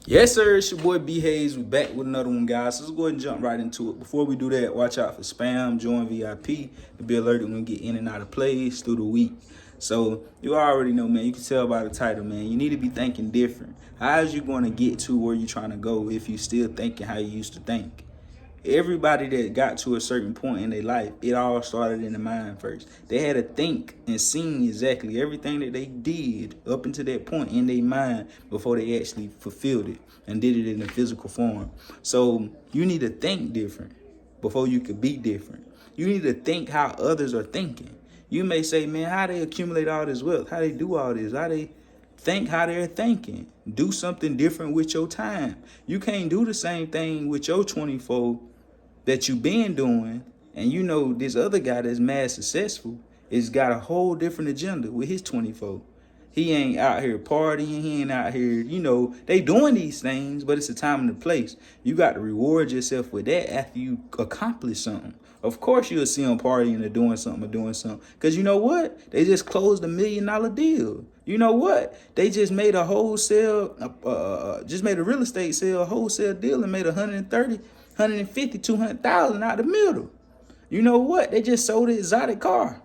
Yes, sir. It's your boy B Hayes. We back with another one, guys. So let's go ahead and jump right into it. Before we do that, watch out for spam. Join VIP to be alerted when we get in and out of plays through the week. So you already know, man. You can tell by the title, man. You need to be thinking different. How is you going to get to where you're trying to go if you still thinking how you used to think? Everybody that got to a certain point in their life, it all started in the mind first. They had to think and see exactly everything that they did up until that point in their mind before they actually fulfilled it and did it in a physical form. So you need to think different before you could be different. You need to think how others are thinking. You may say, man, how they accumulate all this wealth? How they do all this? How they think how they're thinking? Do something different with your time. You can't do the same thing with your 24 that you been doing, and you know this other guy that's mad successful is got a whole different agenda with his 24. He ain't out here partying, he ain't out here, they doing these things, but it's a time and a place. You got to reward yourself with that after you accomplish something. Of course you'll see them partying or doing something. Because you know what? They just closed $1 million deal. You know what? They just made a wholesale, just made a real estate sale, a wholesale deal, and made 130, 150, 200,000 out the middle. You know what? They just sold an exotic car.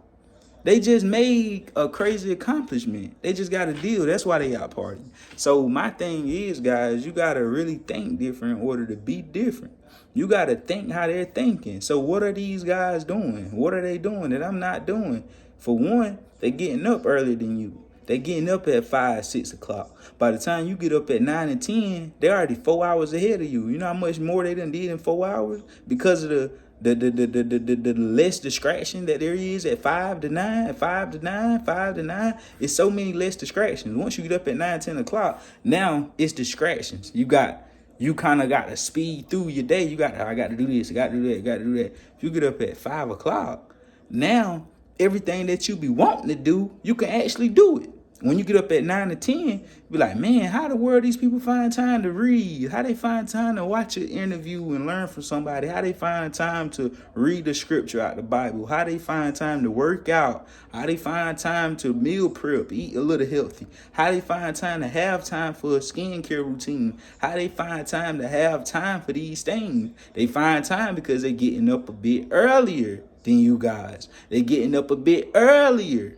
They just made a crazy accomplishment. They just got a deal. That's why they out partying. So my thing is, guys, you got to really think different in order to be different. You got to think how they're thinking. So what are these guys doing? What are they doing that I'm not doing? For one, they're getting up earlier than you. They're getting up at 5, 6 o'clock. By the time you get up at 9 and 10, they're already 4 hours ahead of you. You know how much more they done did in 4 hours? Because of the less distraction that there is at 5 to 9, 5 to 9, 5 to 9. It's so many less distractions. Once you get up at 9, 10 o'clock, now it's distractions. You kind of got to speed through your day. I got to do this, I got to do that, I got to do that. If you get up at 5 o'clock, now everything that you be wanting to do, you can actually do it. When you get up at 9 to 10, you be like, man, how the world these people find time to read? How they find time to watch an interview and learn from somebody? How they find time to read the scripture out the Bible? How they find time to work out? How they find time to meal prep, eat a little healthy? How they find time to have time for a skincare routine? How they find time to have time for these things? They find time because they're getting up a bit earlier than you guys. They're getting up a bit earlier.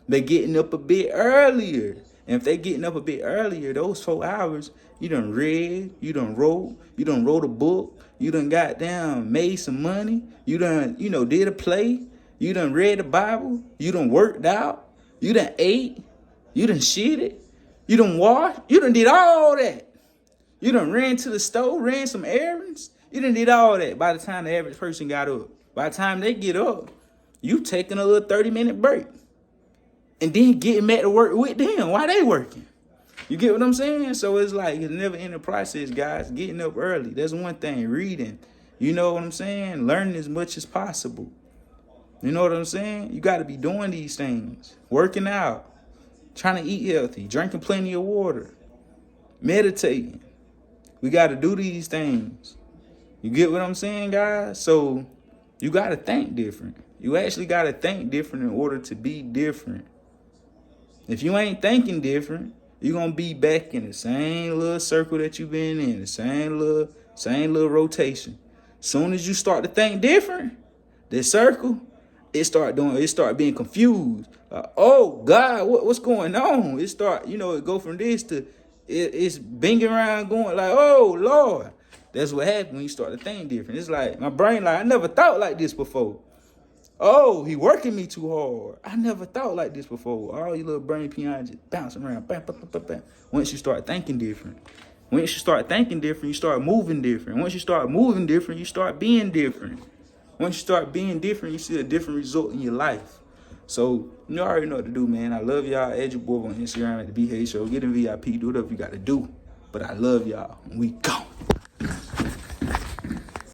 They're getting up a bit earlier. And if they're getting up a bit earlier, those 4 hours, you done read, you done wrote a book, you done got down, made some money, you done, did a play, you done read the Bible, you done worked out, you done ate, you done shitted, you done washed, you done did all that. You done ran to the store, ran some errands, you done did all that by the time the average person got up. By the time they get up, you taking a little 30-minute break. And then getting back to work with them while they working. You get what I'm saying? So it's like it's never in the process, guys. Getting up early. That's one thing. Reading. You know what I'm saying? Learning as much as possible. You know what I'm saying? You got to be doing these things. Working out. Trying to eat healthy. Drinking plenty of water. Meditating. We got to do these things. You get what I'm saying, guys? So you got to think different. You actually got to think different in order to be different. If you ain't thinking different, you're going to be back in the same little circle that you've been in, the same little rotation. Soon as you start to think different, this circle, it start being confused. Oh God, what's going on? It go from this to it's binging around going like, oh Lord. That's what happens when you start to think different. It's like my brain like, I never thought like this before. Oh, he working me too hard. I never thought like this before. All you little brain peons just bouncing around. Bam, bam, bam, bam. Once you start thinking different. Once you start thinking different, you start moving different. Once you start moving different, you start being different. Once you start being different, you see a different result in your life. So, you already know what to do, man. I love y'all. Add your boy on Instagram at the BH Show. Get in VIP. Do whatever you got to do. But I love y'all. We go.